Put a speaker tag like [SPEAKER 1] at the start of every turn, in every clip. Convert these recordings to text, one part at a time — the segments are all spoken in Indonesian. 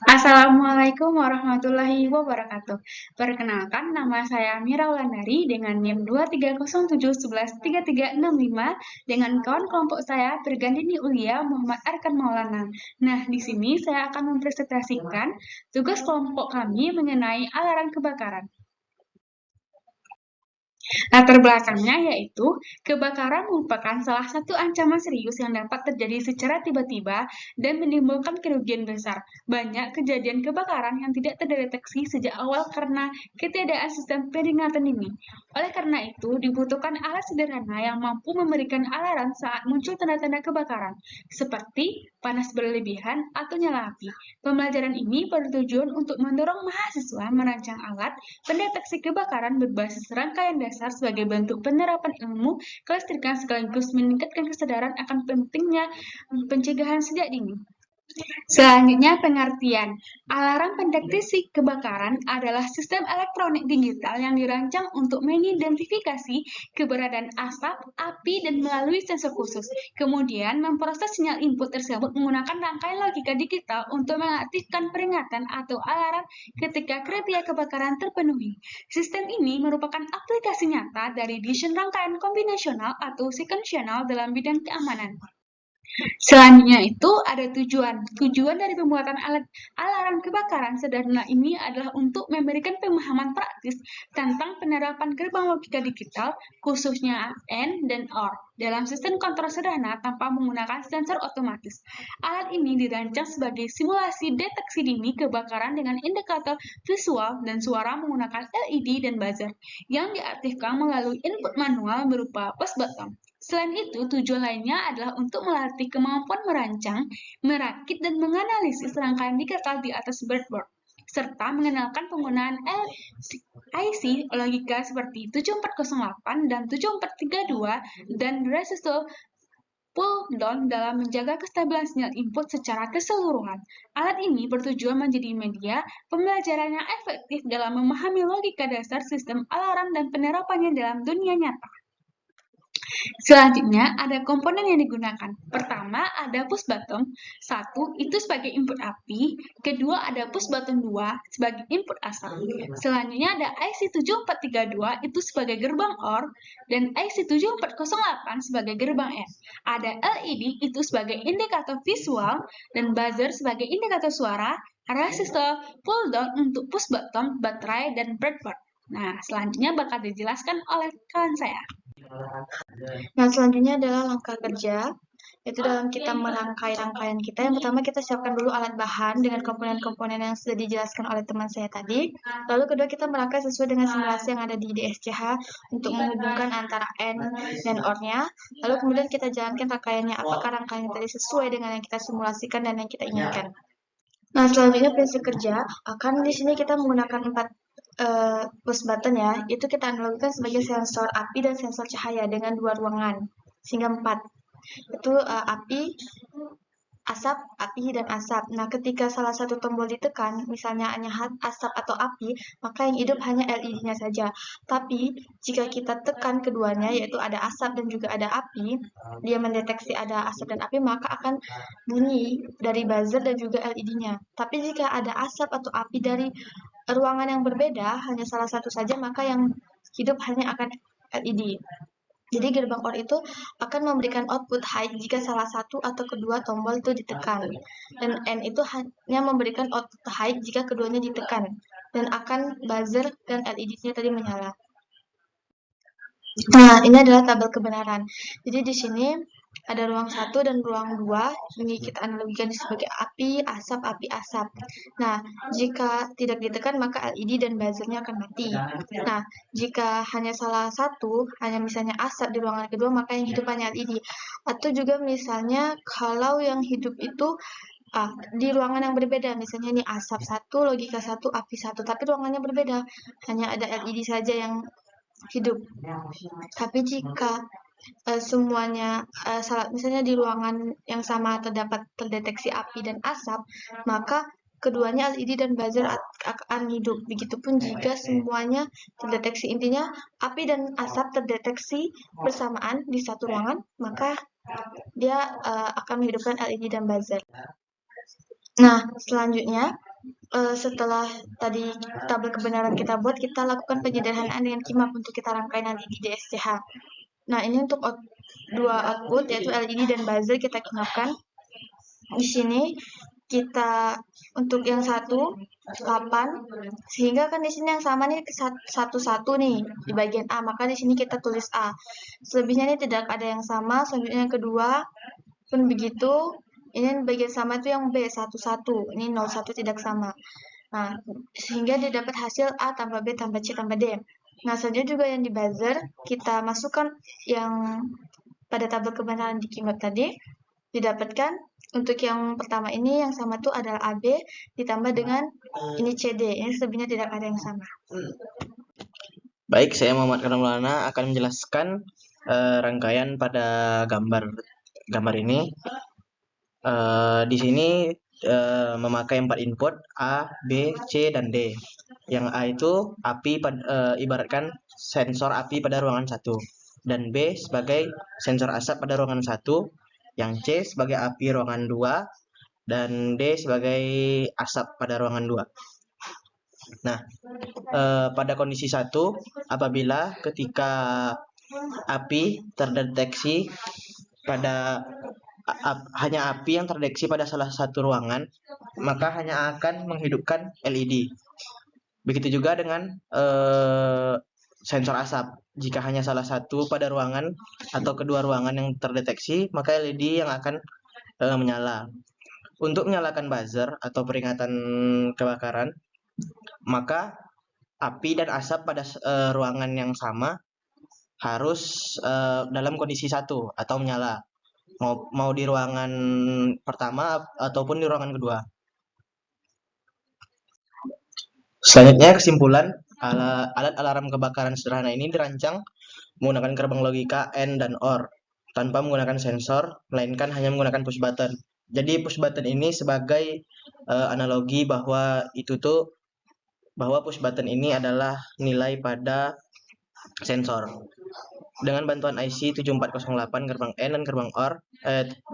[SPEAKER 1] Assalamualaikum warahmatullahi wabarakatuh. Perkenalkan, nama saya Mira Wulandari dengan NIM 23071133365 dengan kawan kelompok saya Bergandini Ulia Muhammad Arkan Maulana. Nah, di sini saya akan mempresentasikan tugas kelompok kami mengenai alarm kebakaran. Latar belakangnya yaitu kebakaran merupakan salah satu ancaman serius yang dapat terjadi secara tiba-tiba dan menimbulkan kerugian besar. Banyak kejadian kebakaran yang tidak terdeteksi sejak awal karena ketiadaan sistem peringatan dini. Oleh karena itu, dibutuhkan alat sederhana yang mampu memberikan alarm saat muncul tanda-tanda kebakaran, seperti panas berlebihan atau nyala api. Pembelajaran ini bertujuan untuk mendorong mahasiswa merancang alat pendeteksi kebakaran berbasis rangkaian dasar sebagai bentuk penerapan ilmu kelistrikan sekaligus meningkatkan kesadaran akan pentingnya pencegahan sejak dini. Selanjutnya, pengertian. Alarm pendeteksi kebakaran adalah sistem elektronik digital yang dirancang untuk mengidentifikasi keberadaan asap, api, dan melalui sensor khusus. Kemudian, memproses sinyal input tersebut menggunakan rangkaian logika digital untuk mengaktifkan peringatan atau alarm ketika kriteria kebakaran terpenuhi. Sistem ini merupakan aplikasi nyata dari desain rangkaian kombinasional atau sequential dalam bidang keamanan. Selanjutnya itu ada tujuan. Tujuan dari pembuatan alat alarm kebakaran sederhana ini adalah untuk memberikan pemahaman praktis tentang penerapan gerbang logika digital, khususnya AND dan OR, dalam sistem kontrol sederhana tanpa menggunakan sensor otomatis. Alat ini dirancang sebagai simulasi deteksi dini kebakaran dengan indikator visual dan suara menggunakan LED dan buzzer, yang diaktifkan melalui input manual berupa push button. Selain itu, tujuan lainnya adalah untuk melatih kemampuan merancang, merakit, dan menganalisis rangkaian digital di atas breadboard, serta mengenalkan penggunaan IC logika seperti 7408 dan 7432 dan resistor pull down dalam menjaga kestabilan sinyal input secara keseluruhan. Alat ini bertujuan menjadi media pembelajaran yang efektif dalam memahami logika dasar sistem alarm dan penerapannya dalam dunia nyata. Selanjutnya, ada komponen yang digunakan. Pertama, ada push button. Satu, itu sebagai input api. Kedua, ada push button 2 sebagai input asap. Selanjutnya, ada IC7432 itu sebagai gerbang OR dan IC7408 sebagai gerbang N. Ada LED itu sebagai indikator visual dan buzzer sebagai indikator suara, resistor, pull down untuk push button, baterai, dan breadboard. Nah, selanjutnya bakal dijelaskan oleh kawan saya.
[SPEAKER 2] Nah, selanjutnya adalah langkah kerja, yaitu dalam kita merangkai rangkaian kita. Yang pertama kita siapkan dulu alat bahan dengan komponen-komponen yang sudah dijelaskan oleh teman saya tadi. Lalu kedua kita merangkai sesuai dengan simulasi yang ada di DSCH untuk menghubungkan antara N dan OR-nya. Lalu kemudian kita jalankan rangkaiannya, apakah rangkaian tadi sesuai dengan yang kita simulasikan dan yang kita inginkan. Nah, selanjutnya prinsip kerja akan di sini kita menggunakan 4 push button ya, itu kita analogikan sebagai sensor api dan sensor cahaya dengan 2 ruangan, sehingga 4. Itu api, asap, api, dan asap. Nah, ketika salah satu tombol ditekan, misalnya hanya asap atau api, maka yang hidup hanya LED-nya saja. Tapi, jika kita tekan keduanya, yaitu ada asap dan juga ada api, dia mendeteksi ada asap dan api, maka akan bunyi dari buzzer dan juga LED-nya. Tapi jika ada asap atau api dari ruangan yang berbeda, hanya salah satu saja, maka yang hidup hanya akan LED. Jadi gerbang OR itu akan memberikan output high jika salah satu atau kedua tombol itu ditekan. Dan N itu hanya memberikan output high jika keduanya ditekan. Dan akan buzzer dan LED-nya tadi menyala. Nah, ini adalah tabel kebenaran. Jadi di sini ada ruang 1 dan ruang 2. Ini kita analogikan sebagai api, asap. Nah, jika tidak ditekan maka LED dan buzzernya akan mati. Nah, jika hanya salah satu, hanya misalnya asap di ruangan kedua, maka yang hidup hanya LED. Atau juga misalnya kalau yang hidup itu di ruangan yang berbeda, misalnya ini asap satu, logika satu, api satu, tapi ruangannya berbeda, hanya ada LED saja yang hidup. Tapi jika semuanya misalnya di ruangan yang sama terdeteksi api dan asap, maka keduanya LED dan buzzer akan hidup. Begitupun jika semuanya terdeteksi, intinya api dan asap terdeteksi bersamaan di satu ruangan, maka dia akan menghidupkan LED dan buzzer. Nah, selanjutnya setelah tadi tabel kebenaran kita buat, kita lakukan penyederhanaan dengan kimap untuk kita rangkai nanti di DSCH. Nah, ini untuk dua output yaitu LED dan buzzer kita kimapkan. Di sini kita untuk yang satu 8, sehingga kan di sini yang sama nih satu nih di bagian A, maka di sini kita tulis A. Selebihnya ini tidak ada yang sama. Selanjutnya yang kedua pun begitu. Ini bagian sama itu yang B 11, ini 01 tidak sama. Nah, sehingga dia dapat hasil A tambah B tambah C tambah D. Nah, selanjutnya juga yang di buzzer, kita masukkan yang pada tabel kebenaran di kimap tadi, didapatkan untuk yang pertama ini yang sama tuh adalah AB ditambah dengan ini CD. Ini selebihnya tidak ada yang sama.
[SPEAKER 3] Baik, saya Muhammad Karam Maulana akan menjelaskan rangkaian pada gambar ini. Di sini memakai 4 input A, B, C, dan D. Yang A itu api ibaratkan sensor api pada ruangan 1, dan B sebagai sensor asap pada ruangan 1, yang C sebagai api ruangan 2, dan D sebagai asap pada ruangan 2. Nah, pada kondisi 1, apabila ketika api terdeteksi pada hanya api yang terdeteksi pada salah satu ruangan, maka hanya akan menghidupkan LED. Begitu juga dengan sensor asap. Jika hanya salah satu pada ruangan atau kedua ruangan yang terdeteksi, maka LED yang akan menyala. Untuk menyalakan buzzer atau peringatan kebakaran, maka api dan asap pada ruangan yang sama harus dalam kondisi satu atau menyala. Mau di ruangan pertama ataupun di ruangan kedua. Selanjutnya kesimpulan, alat alarm kebakaran sederhana ini dirancang menggunakan gerbang logika AND dan OR tanpa menggunakan sensor, melainkan hanya menggunakan push button. Jadi push button ini sebagai analogi bahwa push button ini adalah nilai pada sensor. Dengan bantuan IC 7408 gerbang N dan gerbang OR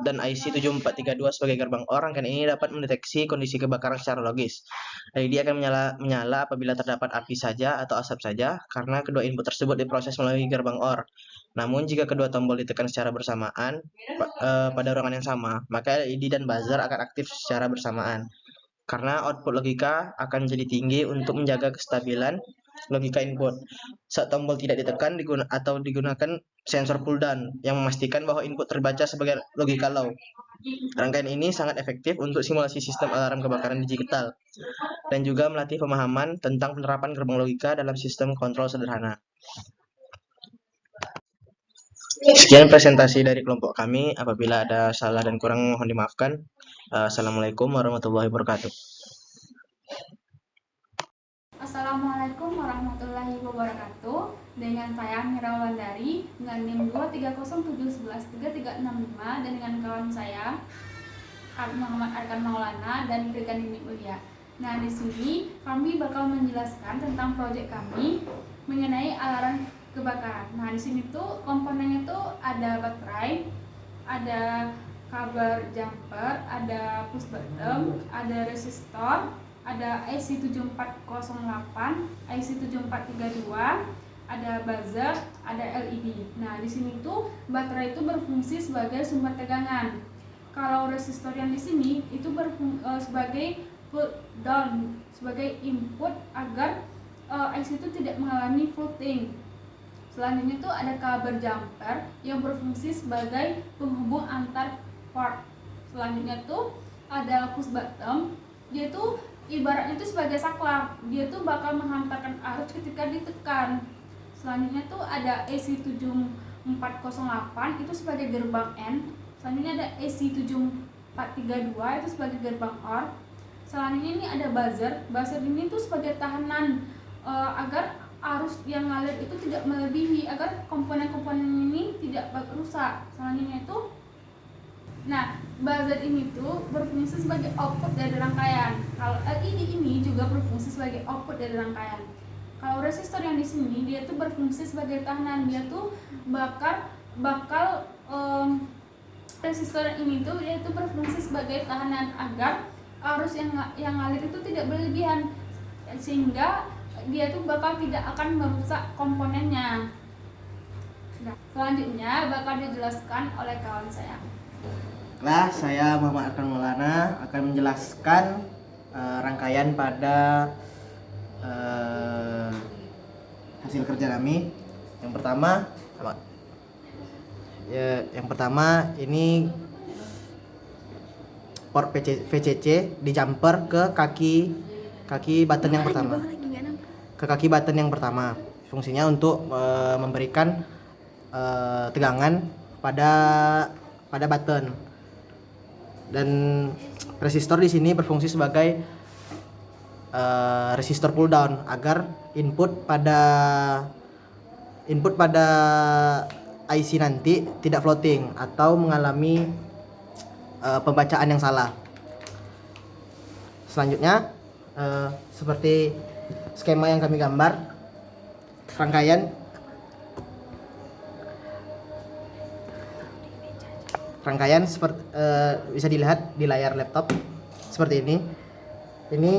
[SPEAKER 3] dan IC 7432 sebagai gerbang OR, rangkaian ini dapat mendeteksi kondisi kebakaran secara logis. LED akan menyala apabila terdapat api saja atau asap saja karena kedua input tersebut diproses melalui gerbang OR. Namun jika kedua tombol ditekan secara bersamaan pada ruangan yang sama, maka LED dan buzzer akan aktif secara bersamaan. Karena output logika akan menjadi tinggi untuk menjaga kestabilan logika input. Saat tombol tidak ditekan digunakan sensor pull down yang memastikan bahwa input terbaca sebagai logika low. Rangkaian ini sangat efektif untuk simulasi sistem alarm kebakaran digital dan juga melatih pemahaman tentang penerapan gerbang logika dalam sistem kontrol sederhana. Sekian presentasi dari kelompok kami. Apabila ada salah dan kurang mohon dimaafkan. Assalamualaikum warahmatullahi wabarakatuh.
[SPEAKER 1] Assalamualaikum warahmatullahi wabarakatuh. Dengan saya Mira Wulandari dengan NIM 230711335 dan dengan kawan saya Muhammad Arkan Maulana dan Rekan Dini Ulia. Nah, di sini kami bakal menjelaskan tentang proyek kami mengenai alarm kebakaran. Nah, di sini tuh komponennya tuh ada baterai, ada cover jumper, ada push button, ada resistor, ada IC 7408, IC 7432, ada buzzer, ada LED. Nah, di sini tuh baterai itu berfungsi sebagai sumber tegangan. Kalau resistor yang di sini itu sebagai pull down, sebagai input agar IC itu tidak mengalami floating. Selanjutnya tuh ada cover jumper yang berfungsi sebagai penghubung antar port. Selanjutnya tuh ada push button, dia tuh ibaratnya tuh sebagai saklar, dia tuh bakal menghantarkan arus ketika ditekan. Selanjutnya tuh ada AC 7408 itu sebagai gerbang N. Selanjutnya ada AC 7432 itu sebagai gerbang OR. Selanjutnya ini ada buzzer. Buzzer ini tuh sebagai tahanan agar arus yang ngalir itu tidak melebihi, agar komponen-komponen ini tidak rusak. Selanjutnya itu, nah, buzzer ini tuh berfungsi sebagai output dari rangkaian. Kalau LED ini juga berfungsi sebagai output dari rangkaian. Kalau resistor yang di sini dia tuh berfungsi sebagai tahanan, dia tuh resistor ini tuh dia tuh berfungsi sebagai tahanan agar
[SPEAKER 4] arus yang ngalir itu tidak berlebihan, sehingga dia tuh bakal tidak akan merusak komponennya. Nah, selanjutnya bakal dijelaskan oleh kawan saya.
[SPEAKER 3] Nah, saya Muhammad Arkan Maulana akan menjelaskan rangkaian pada hasil kerja kami. Yang pertama ini port VCC di jumper ke kaki button yang pertama. Ke kaki button yang pertama. Fungsinya untuk memberikan tegangan pada button. Dan resistor di sini berfungsi sebagai resistor pull down agar input pada IC nanti tidak floating atau mengalami pembacaan yang salah. Selanjutnya seperti skema yang kami gambar, rangkaian seperti bisa dilihat di layar laptop seperti ini. Ini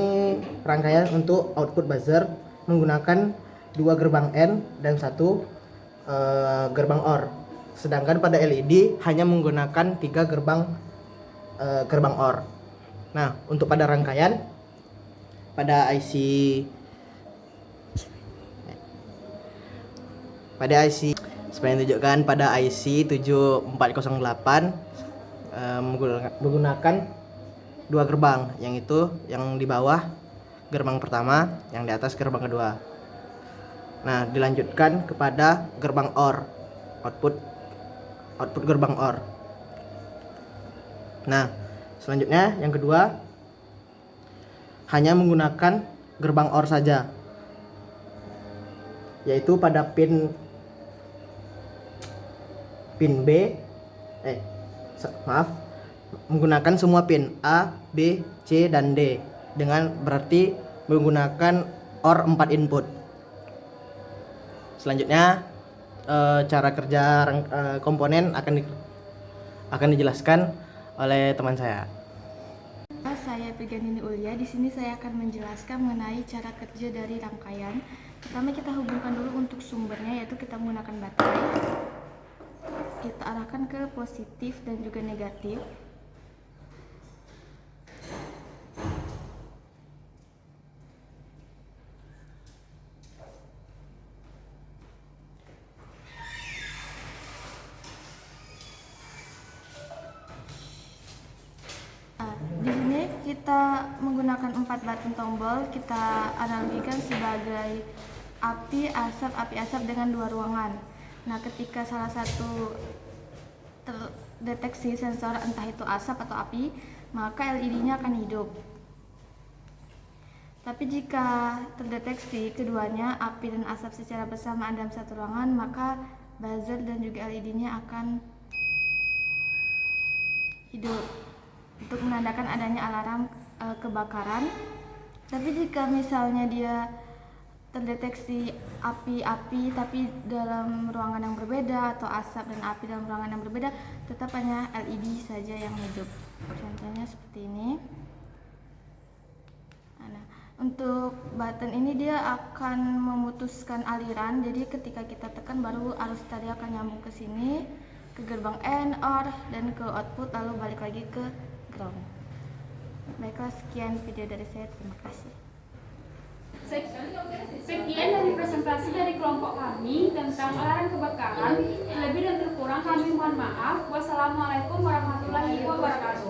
[SPEAKER 3] rangkaian untuk output buzzer menggunakan 2 gerbang N dan 1 gerbang OR. Sedangkan pada LED hanya menggunakan 3 gerbang OR. Nah, untuk pada rangkaian pada IC seperti yang ditunjukkan pada IC 7408 menggunakan 2 gerbang, yang di bawah gerbang pertama, yang di atas gerbang kedua. Nah, dilanjutkan kepada gerbang OR, output gerbang OR. Nah, selanjutnya yang kedua hanya menggunakan gerbang OR saja, yaitu pada pin menggunakan semua pin A, B, C, dan D, dengan berarti menggunakan OR 4 input. Selanjutnya cara kerja komponen akan dijelaskan oleh teman saya.
[SPEAKER 2] Saya Piganini Ulia. Di sini saya akan menjelaskan mengenai cara kerja dari rangkaian. Pertama kita hubungkan dulu untuk sumbernya, yaitu kita menggunakan baterai. Kita arahkan ke positif dan juga negatif. Di sini kita menggunakan 4 button tombol, kita analogikan sebagai api asap dengan 2 ruangan. Nah, ketika salah satu terdeteksi sensor entah itu asap atau api, maka LED-nya akan hidup. Tapi jika terdeteksi keduanya, api dan asap secara bersamaan dalam satu ruangan, maka buzzer dan juga LED-nya akan hidup untuk menandakan adanya alarm kebakaran. Tapi jika misalnya dia terdeteksi api-api tapi dalam ruangan yang berbeda, atau asap dan api dalam ruangan yang berbeda, tetap hanya LED saja yang hidup. Contohnya seperti ini. Nah, untuk button ini dia akan memutuskan aliran, jadi ketika kita tekan baru arus tadi akan nyambung ke sini, ke gerbang N, OR, dan ke output, lalu balik lagi ke ground. Baiklah, sekian video dari saya, terima kasih.
[SPEAKER 4] Sekian dari presentasi dari kelompok kami tentang alarm kebakaran. Lebih dan terkurang kami mohon maaf. Wassalamualaikum warahmatullahi wabarakatuh.